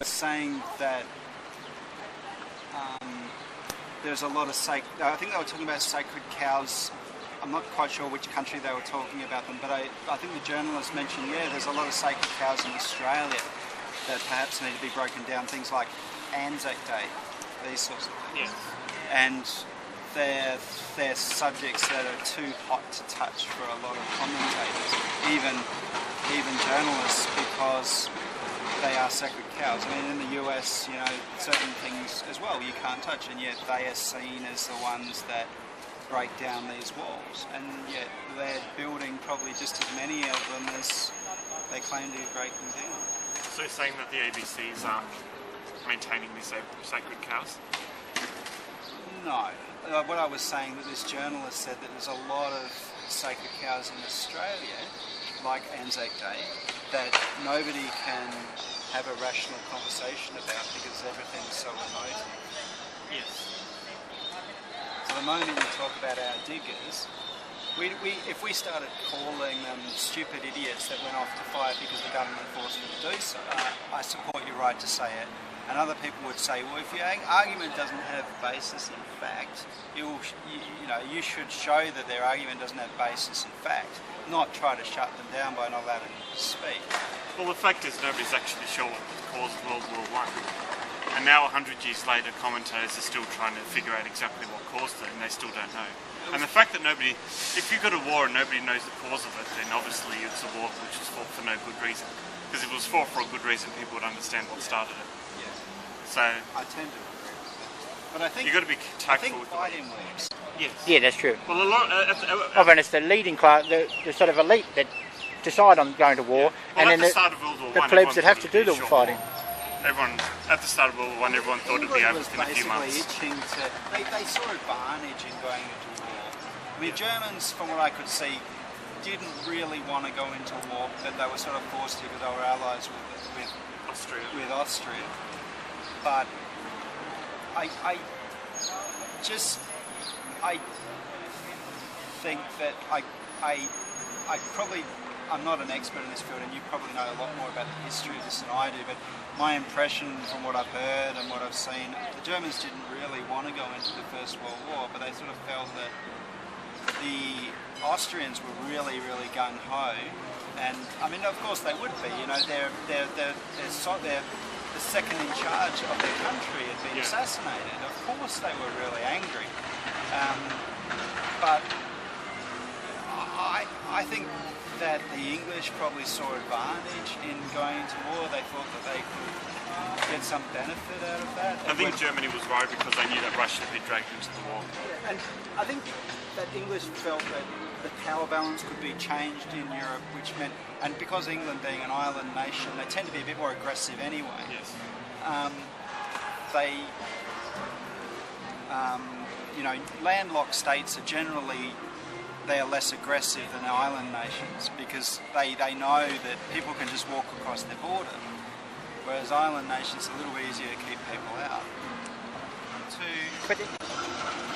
saying that there's a lot of I think they were talking about sacred cows. I'm not quite sure which country they were talking about them, but I think the journalist mentioned, yeah, there's a lot of sacred cows in Australia that perhaps need to be broken down. Things like Anzac Day, these sorts of things. Yes. And they're subjects that are too hot to touch for a lot of commentators, even journalists, because they are sacred cows. I mean, in the US, you know, certain things as well you can't touch, and yet they are seen as the ones that break down these walls, and yet they're building probably just as many of them as they claim to be breaking down. So you're saying that the ABCs are maintaining these sacred cows? No. What I was saying, that this journalist said that there's a lot of sacred cows in Australia, like Anzac Day, that nobody can have a rational conversation about because everything's so emotive. Yes. So the moment you talk about our diggers, if we started calling them stupid idiots that went off to fight because the government forced them to do so, I support your right to say it. And other people would say, well, if your argument doesn't have basis in fact, you should show that their argument doesn't have basis in fact, not try to shut them down by not allowing them to speak. Well, the fact is nobody's actually sure what caused World War I. And now, 100 years later, commentators are still trying to figure out exactly what caused it, and they still don't know. And the fact that if you've got a war and nobody knows the cause of it, then obviously it's a war which was fought for no good reason. Because if it was fought for a good reason, people would understand what started it. So I tend to agree with that. But I think you've got to be tactful with fighting works. Yes. Yeah, that's true. Well, a lot. Often it's the leading class, the sort of elite that decide on going to war, well, and then the plebs that have to do the fighting. Everyone at the start of World War I, everyone thought it'd be over within a few months. They saw advantage in going into war. I mean, Germans, from what I could see, didn't really want to go into war, but they were sort of forced to because they were allies with Austria. But I think that I'm not an expert in this field, and you probably know a lot more about the history of this than I do, but my impression from what I've heard and what I've seen, the Germans didn't really want to go into the First World War, but they sort of felt that the Austrians were really, really gung-ho, and I mean, of course they would be, you know, they're the second in charge of their country had been assassinated. Of course they were really angry. But I think that the English probably saw advantage in going into war. They thought that they could get some benefit out of that. I think Germany was worried because they knew that Russia had been dragged into the war. And I think that English felt that the power balance could be changed in Europe, which meant, and because England being an island nation, they tend to be a bit more aggressive anyway. Yes. Landlocked states are generally, they are less aggressive than island nations because they know that people can just walk across their border, whereas island nations are a little bit easier to keep people out.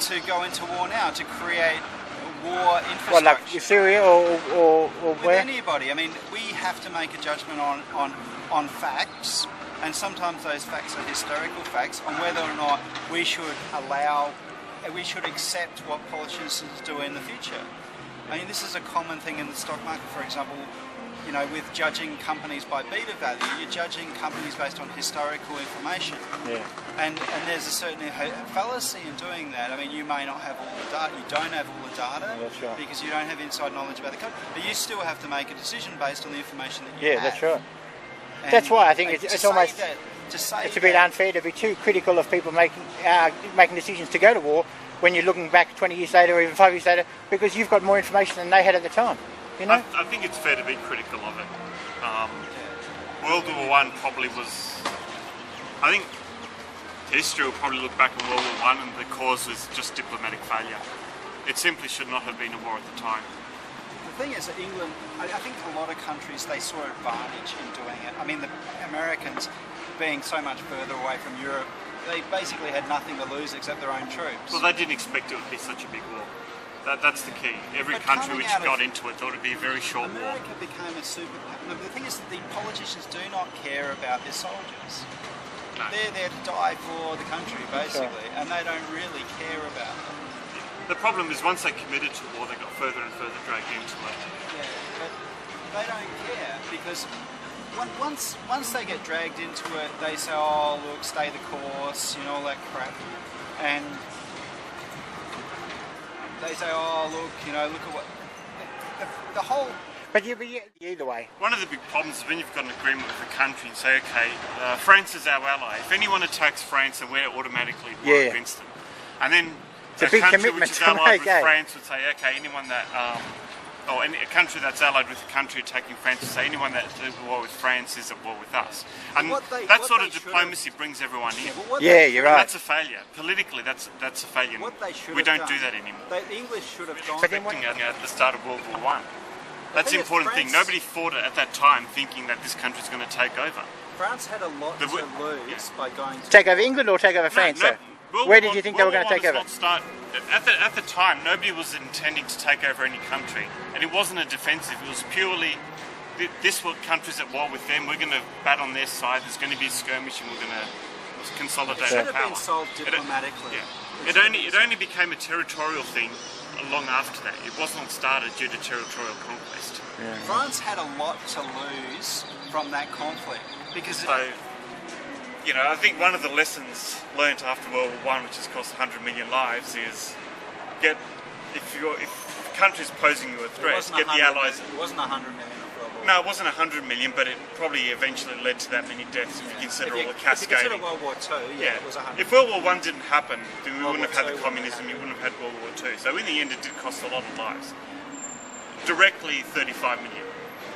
To go into war now, to create war infrastructure. Well, like Syria or with where? Anybody. I mean, we have to make a judgment on facts, and sometimes those facts are historical facts, on whether or not we should accept what politicians do in the future. I mean, this is a common thing in the stock market, for example. You know, with judging companies by beta value, you're judging companies based on historical information. Yeah. And there's a certain fallacy in doing that. I mean, you may not have all the data, you don't have all the data, that's right, because you don't have inside knowledge about the company, but you still have to make a decision based on the information that you have. Yeah, that's right. And that's why I think it's almost it's a bit unfair to be too critical of people making decisions to go to war when you're looking back 20 years later or even 5 years later, because you've got more information than they had at the time. You know? I think it's fair to be critical of it. World War I probably was... I think history will probably look back at World War I and the cause was just diplomatic failure. It simply should not have been a war at the time. The thing is that England, I think a lot of countries, they saw advantage in doing it. I mean, the Americans, being so much further away from Europe, they basically had nothing to lose except their own troops. Well, they didn't expect it would be such a big war. That's the key. Every country which got into it thought it would be a very short war. America became a superpower. The thing is that the politicians do not care about their soldiers. They're there to die for the country, basically, and they don't really care about it. The problem is once they committed to war, they got further and further dragged into it. Yeah, but they don't care because once they get dragged into it, they say, "Oh, look, stay the course," you know, all that crap, and they say, "Oh, look, you know, look at what the whole." But either way. One of the big problems is when you've got an agreement with a country and say, okay, France is our ally. If anyone attacks France, then we're automatically war against them. And then it's a big country commitment which is to allied make, with France would say, okay, anyone that, or a country that's allied with a country attacking France would say, anyone that's at war with France is at war with us. And that sort of diplomacy brings everyone in. Yeah, you're right. And that's a failure. Politically, that's a failure. We don't do that anymore. The English should have gone. Expecting at the start of World War I. That's the important thing. Nobody fought it at that time thinking that this country's going to take over. France had a lot to lose by going to... Take over England or take over France? Where did you think they were going to take over? At the time, nobody was intending to take over any country. And it wasn't a defensive. It was purely, this were countries at war with them. We're going to bat on their side. There's going to be a skirmish and we're going to consolidate our power. It should have been solved diplomatically. It only became a territorial thing long after that. It wasn't started due to territorial conquest. Yeah. France had a lot to lose from that conflict because you know, I think one of the lessons learnt after World War I, which has cost 100 million lives, is if countries posing you a threat, get the allies. It wasn't 100 million. No, it wasn't 100 million, but it probably eventually led to that many deaths if you consider all the cascading. If you consider World War II, it was 100. If World War I didn't happen, then we wouldn't have had the communism, you wouldn't have had World War II. So in the end, it did cost a lot of lives. Directly 35 million,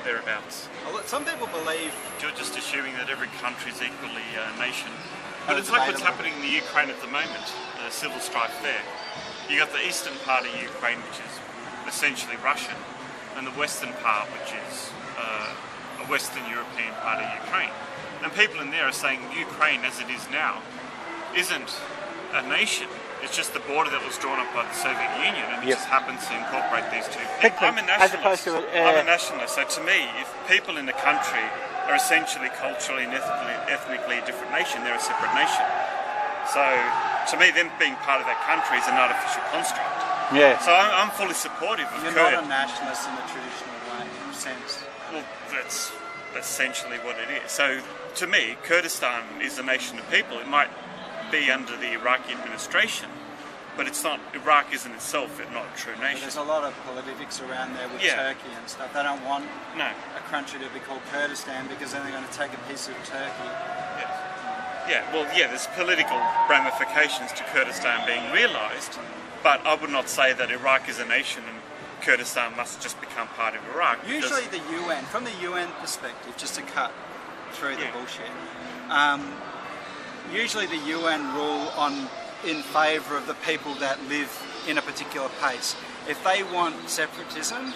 thereabouts. Some people believe... You're just assuming that every country is equally a nation. But it's like what's happening in the Ukraine at the moment, the civil strife there. You got the eastern part of Ukraine, which is essentially Russian, and the western part, which is a Western European part of Ukraine. And people in there are saying Ukraine, as it is now, isn't a nation. It's just the border that was drawn up by the Soviet Union, and it just happens to incorporate these two things. I'm a nationalist. I'm a nationalist. So to me, if people in the country are essentially culturally and ethnically a different nation, they're a separate nation. So to me, them being part of that country is an artificial construct. Yeah. So I'm fully supportive of You're not a nationalist in the traditional way, sense. Well, that's essentially what it is. So to me, Kurdistan is a nation of people. It might be under the Iraqi administration, but it's not. Iraq isn't itself not a true nation. There's a lot of politics around there with Turkey and stuff. They don't want a country to be called Kurdistan because then they're going to take a piece of Turkey. There's political ramifications to Kurdistan being realised, but I would not say that Iraq is a nation and Kurdistan must just become part of Iraq. Usually the UN, from the UN perspective, just to cut through the bullshit, usually the UN rule in favour of the people that live in a particular place. If they want separatism,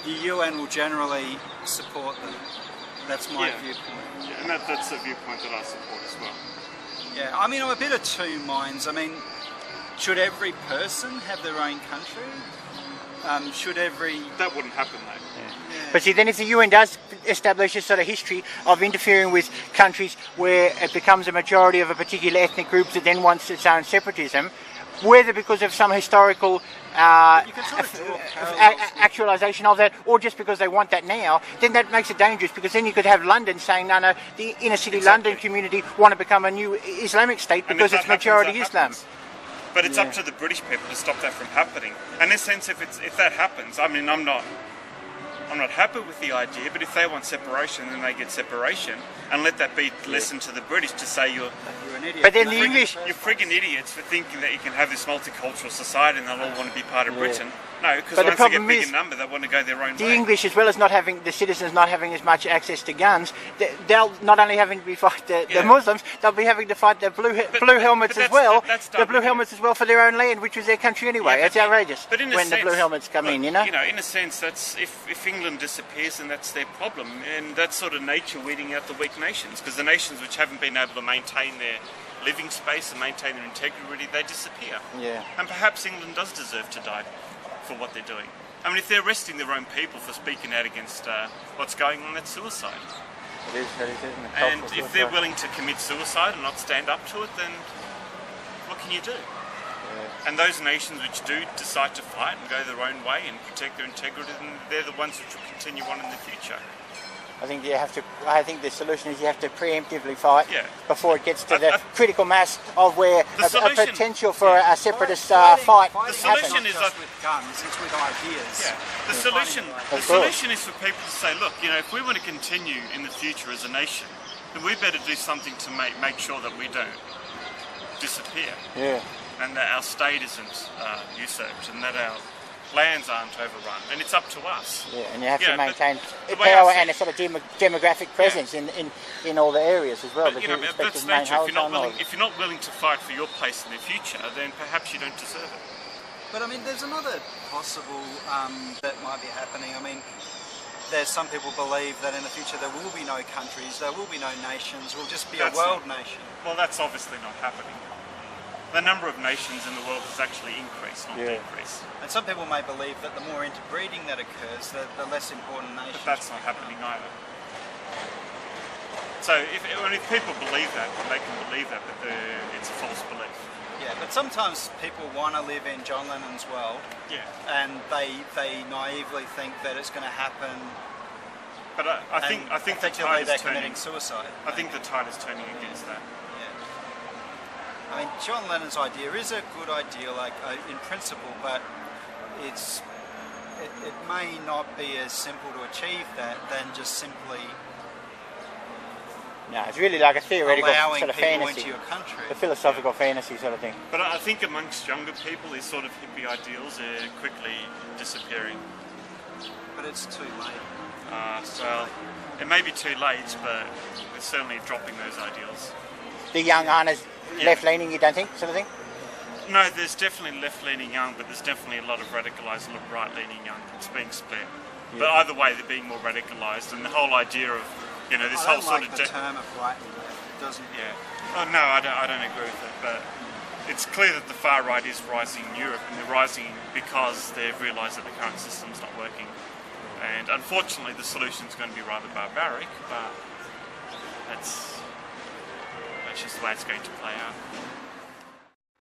the UN will generally support them. That's my viewpoint. Yeah, and that's a viewpoint that I support as well. Yeah, I mean, I'm a bit of two minds. I mean, should every person have their own country? That wouldn't happen though. Yeah. But see, then if the UN does establish a sort of history of interfering with countries where it becomes a majority of a particular ethnic group that then wants its own separatism, whether because of some historical actualisation of that, or just because they want that now, then that makes it dangerous, because then you could have London saying, no, the inner city London community want to become a new Islamic state because it's majority Islam. But it's up to the British people to stop that from happening. And in a sense, if that happens, I mean, I'm not happy with the idea, but if they want separation, then they get separation, and let that be lesson to the British to say you're an idiot. But then the English... You're friggin' idiots for thinking that you can have this multicultural society and they'll all want to be part of Britain. No, because once they get big in number, they want to go their own way. The English, as well as the citizens not having as much access to guns, they'll not only having to fight the Muslims, they'll be having to fight the blue helmets as well. The blue helmets as well for their own land, which was their country anyway. It's outrageous when the blue helmets come in, you know. You know, in a sense, that's if England disappears, then that's their problem, and that's sort of nature weeding out the weak nations, because the nations which haven't been able to maintain their living space and maintain their integrity, they disappear. Yeah. And perhaps England does deserve to die for what they're doing. I mean, if they're arresting their own people for speaking out against what's going on, that's suicide. It is, isn't it? And Cultural if they're suicide. willing to commit suicide and not stand up to it, then what can you do? Yeah. And those nations which do decide to fight and go their own way and protect their integrity, then they're the ones which will continue on in the future. I think I think the solution is you have to preemptively fight before it gets to the critical mass of where a potential for a separatist fight The solution happens. is just with guns, it's with ideas. Yeah. The solution is for people to say, look, you know, if we want to continue in the future as a nation, then we better do something to make sure that we don't disappear. Yeah. And that our state isn't usurped, and that our lands aren't overrun, and it's up to us. Yeah, and you have to maintain the way power I see and a sort of demographic presence in all the areas as well. But, you know, that's nature. If you're not willing to fight for your place in the future, then perhaps you don't deserve it. But I mean, there's another possible that might be happening. I mean, there's some people believe that in the future there will be no countries, there will be no nations, we'll just be a world nation. Well, that's obviously not happening. The number of nations in the world has actually increased, not decreased. And some people may believe that the more interbreeding that occurs, the less important nations. But that's not happening either. So if people believe that, they can believe that, but it's a false belief. Yeah, but sometimes people want to live in John Lennon's world, and they naively think that it's going to happen. But I think the tide is turning. Suicide. I think the tide is turning against that. I mean, John Lennon's idea is a good idea, like in principle, but it may not be as simple to achieve that than just simply. No, it's really like a theoretical allowing sort of people fantasy, into your country. a philosophical fantasy sort of thing. But I think amongst younger people, these sort of hippie ideals are quickly disappearing. But it's too late. Well, it may be too late, but it's certainly dropping those ideals. The young aren't as left-leaning, you don't think, sort of thing? No, there's definitely left-leaning young, but there's definitely a lot of radicalised right-leaning young. It's being split. Yeah. But either way, they're being more radicalised, and the whole idea of, you know, this I whole don't sort like the term of right and left. It doesn't. Yeah. Oh no, I don't agree with it. But it's clear that the far right is rising in Europe, and they're rising because they've realised that the current system's not working. And unfortunately, the solution's going to be rather barbaric, but that's just the way it's going to play out.